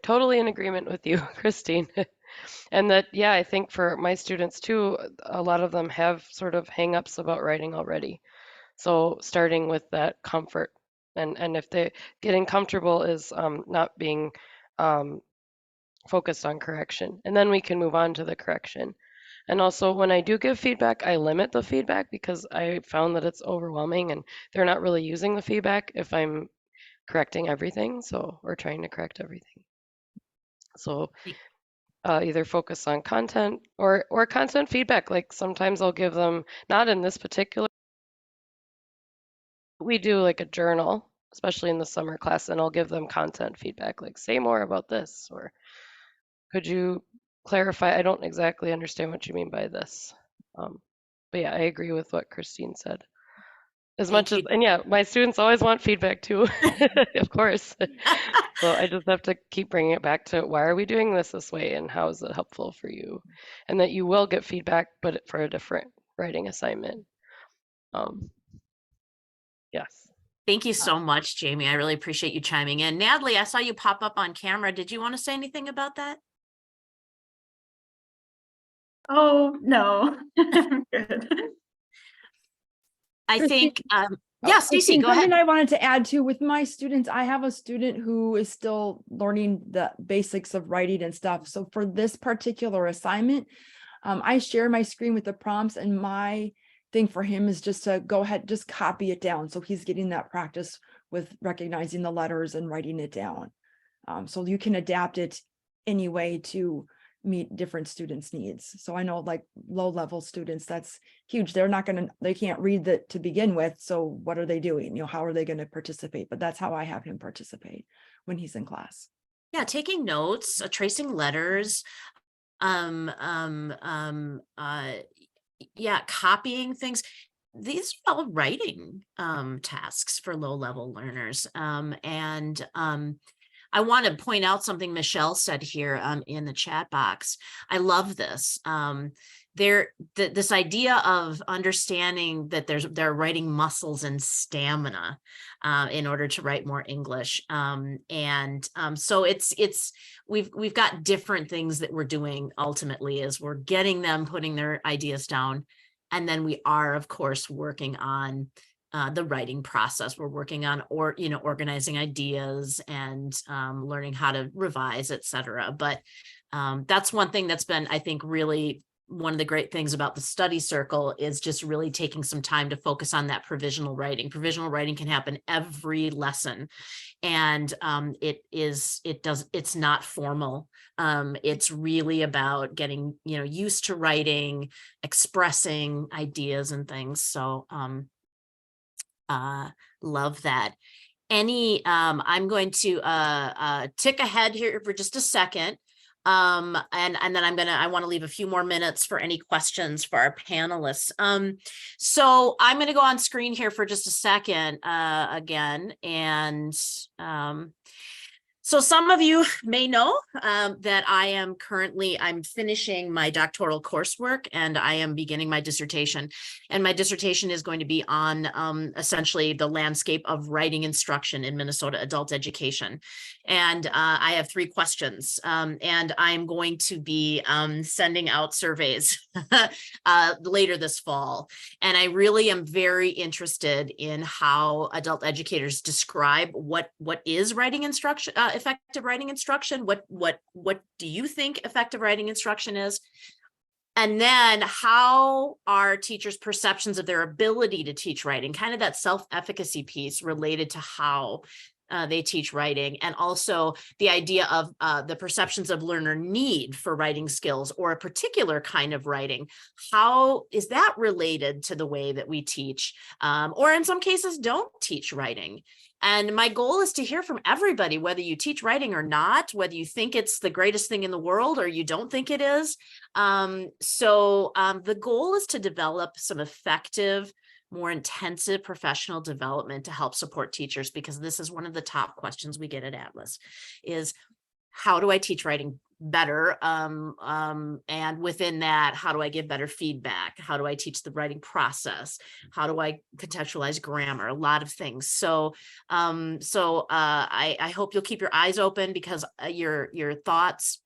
Totally in agreement with you, Kristine. And that, yeah, I think for my students too, a lot of them have sort of hang-ups about writing already. So starting with that comfort. And if they getting comfortable is not being focused on correction, and then we can move on to the correction. And also when I do give feedback, I limit the feedback because I found that it's overwhelming and they're not really using the feedback if I'm correcting everything. So, or trying to correct everything. So either focus on content or content feedback. Like sometimes I'll give them, not in this particular, we do like a journal, especially in the summer class, and I'll give them content feedback, like say more about this, or could you clarify? I don't exactly understand what you mean by this. But yeah, I agree with what Kristine said. As Thank much as, you. and yeah, my students always want feedback too, of course. So I just have to keep bringing it back to why are we doing this way and how is it helpful for you? And that you will get feedback, but for a different writing assignment. Yes. Thank you so much, Jaime. I really appreciate you chiming in. Natalie, I saw you pop up on camera. Did you want to say anything about that? Oh, no. Good. I Kristine, think, yeah, Stacy, go something ahead. I wanted to add to with my students, I have a student who is still learning the basics of writing and stuff. So for this particular assignment, I share my screen with the prompts, and my thing for him is just to go ahead, just copy it down. So he's getting that practice with recognizing the letters and writing it down. So you can adapt it anyway to meet different students' needs. So I know like low level students, that's huge. They can't read that to begin with. So what are they doing? How are they going to participate? But that's how I have him participate when he's in class. Yeah, taking notes, tracing letters, yeah, copying things. These are all writing tasks for low level learners. I want to point out something Michelle said here in the chat box. I love this. This idea of understanding that there are writing muscles and stamina in order to write more English. So we've got different things that we're doing ultimately is we're getting them putting their ideas down. And then we are, of course, working on the writing process. We're working on organizing ideas and learning how to revise, etc. But that's one thing that's been, I think, really one of the great things about the study circle is just really taking some time to focus on that provisional writing. Provisional writing can happen every lesson, and it's not formal. It's really about getting used to writing, expressing ideas and things. So love that. I'm going to tick ahead here for just a second. And then I want to leave a few more minutes for any questions for our panelists. So I'm going to go on screen here for just a second again. And so some of you may know that I'm finishing my doctoral coursework and I am beginning my dissertation. And my dissertation is going to be on essentially the landscape of writing instruction in Minnesota adult education. And I have 3 questions, and I'm going to be sending out surveys later this fall. And I really am very interested in how adult educators describe what is writing instruction, effective writing instruction. What do you think effective writing instruction is? And then how are teachers' perceptions of their ability to teach writing, kind of that self-efficacy piece related to how they teach writing, and also the idea of the perceptions of learner need for writing skills or a particular kind of writing. How is that related to the way that we teach, or in some cases don't teach writing? And my goal is to hear from everybody, whether you teach writing or not, whether you think it's the greatest thing in the world or you don't think it is. The goal is to develop some effective, more intensive professional development to help support teachers, because this is one of the top questions we get at Atlas is, how do I teach writing better? And within that, how do I give better feedback? How do I teach the writing process? How do I contextualize grammar? A lot of things. So I hope you'll keep your eyes open, because your thoughts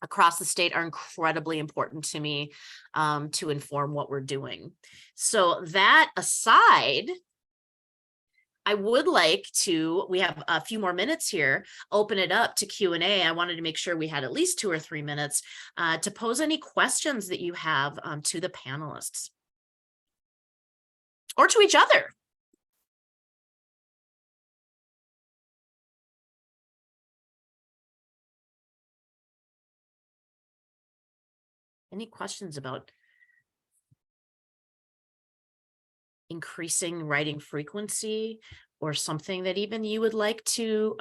across the state are incredibly important to me to inform what we're doing. So that aside, I would like to, we have a few more minutes here, open it up to Q&A. I wanted to make sure we had at least 2 or 3 minutes to pose any questions that you have to the panelists or to each other. Any questions about increasing writing frequency, or something that even you would like to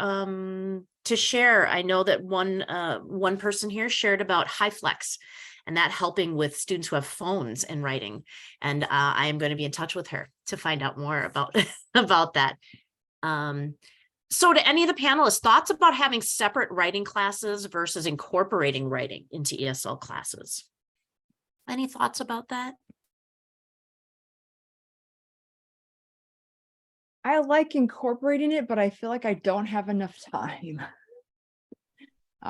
share? I know that one person here shared about HighFlex and that helping with students who have phones and writing. And I am going to be in touch with her to find out more about about that. So to any of the panelists, thoughts about having separate writing classes versus incorporating writing into ESL classes? Any thoughts about that? I like incorporating it, but I feel like I don't have enough time.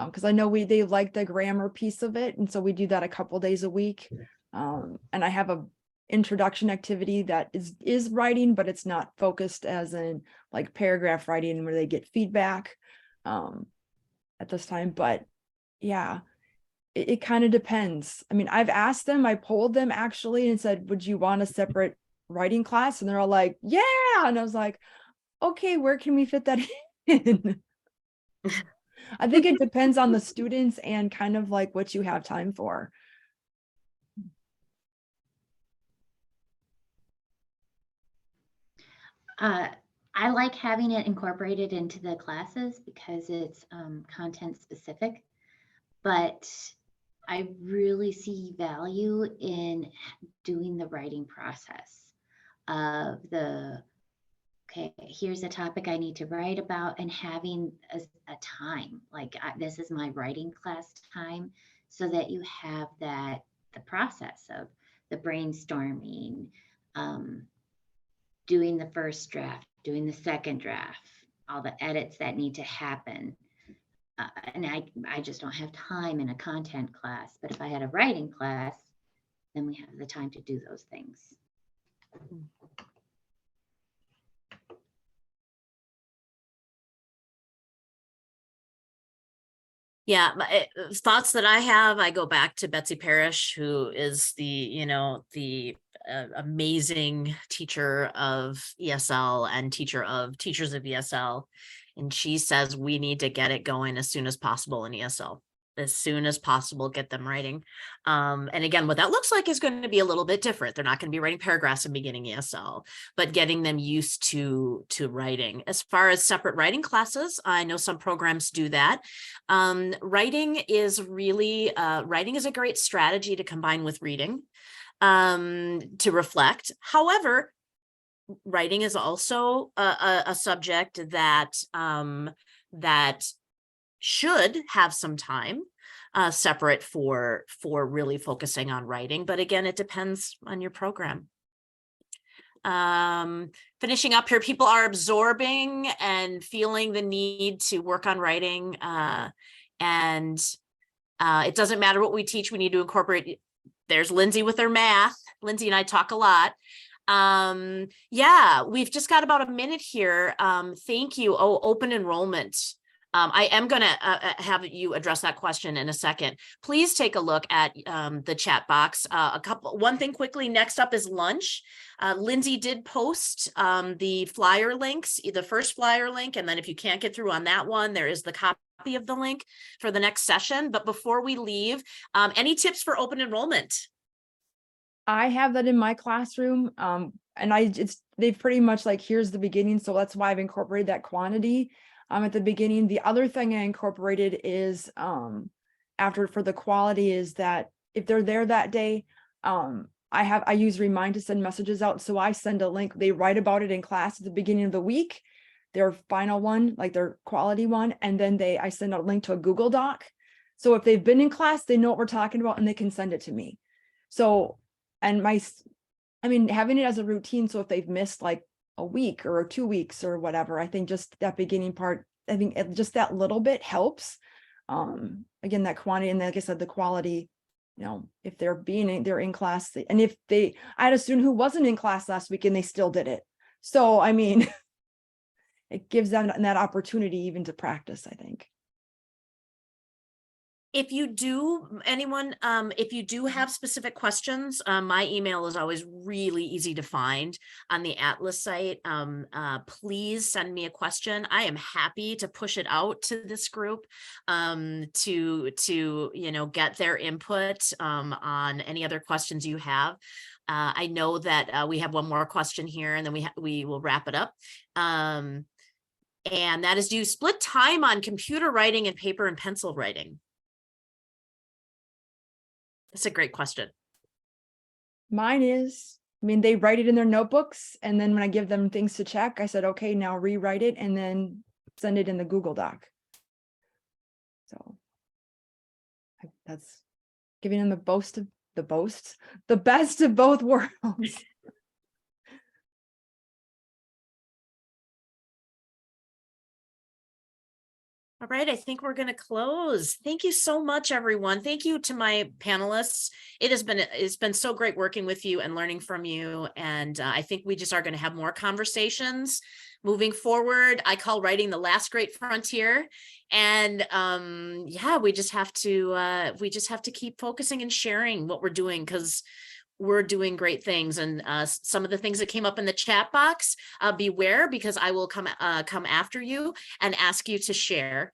Because I know they like the grammar piece of it, and so we do that a couple days a week. And I have a introduction activity that is writing, but it's not focused as in like paragraph writing where they get feedback at this time. But yeah, it kind of depends. I mean, I've asked them, I polled them actually and said, would you want a separate writing class? And they're all like, yeah. And I was like, okay, where can we fit that in? I think it depends on the students and kind of like what you have time for. I like having it incorporated into the classes because it's content specific, but I really see value in doing the writing process of okay, here's a topic I need to write about, and having a time, like this is my writing class time, so that you have the process of the brainstorming, doing the first draft, doing the second draft, all the edits that need to happen. And I just don't have time in a content class, but if I had a writing class, then we have the time to do those things. Yeah, thoughts that I have, I go back to Betsy Parrish, who is the amazing teacher of ESL and teacher of teachers of ESL. And she says we need to get it going as soon as possible in ESL. As soon as possible, get them writing. And again, what that looks like is going to be a little bit different. They're not going to be writing paragraphs in beginning ESL, but getting them used to writing. As far as separate writing classes, I know some programs do that. Writing is a great strategy to combine with reading, to reflect. However, writing is also a subject that should have some time separate for really focusing on writing. But again, it depends on your program. Finishing up here, people are absorbing and feeling the need to work on writing. And it doesn't matter what we teach, we need to incorporate. There's Lindsay with her math. Lindsay and I talk a lot. Yeah, we've just got about a minute here. Thank you. Oh, open enrollment. I am going to have you address that question in a second. Please take a look at the chat box. One thing quickly, next up is lunch. Lindsay did post the flyer links, the first flyer link, and then if you can't get through on that one, there is the copy of the link for the next session. But before we leave, any tips for open enrollment? I have that in my classroom, and they've pretty much like, here's the beginning. So that's why I've incorporated that quantity at the beginning. The other thing I incorporated is for the quality is that if they're there that day, I use Remind to send messages out. So I send a link. They write about it in class at the beginning of the week, their final one, like their quality one, and then I send a link to a Google Doc. So if they've been in class, they know what we're talking about and they can send it to me. So, and having it as a routine. So if they've missed like a week or 2 weeks or whatever, I think just that beginning part, I think just that little bit helps. Again, that quantity, and like I said, the quality, if they're in class, and I had a student who wasn't in class last week and they still did it. So, I mean, it gives them that opportunity even to practice, I think. If you do, anyone, if you do have specific questions, my email is always really easy to find on the Atlas site. Please send me a question. I am happy to push it out to this group to get their input on any other questions you have. I know that we have one more question here, and then we will wrap it up. And that is, do you split time on computer writing and paper and pencil writing? That's a great question. Mine is, I mean, they write it in their notebooks, and then when I give them things to check, I said, okay, now rewrite it and then send it in the Google Doc. So that's giving them the best of both worlds. All right, I think we're going to close. Thank you so much, everyone. Thank you to my panelists. It's been so great working with you and learning from you. And I think we just are going to have more conversations moving forward. I call writing the last great frontier. And yeah, we just have to keep focusing and sharing what we're doing, because we're doing great things. And some of the things that came up in the chat box, beware, because I will come after you and ask you to share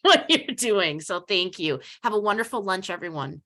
what you're doing. So thank you. Have a wonderful lunch, everyone.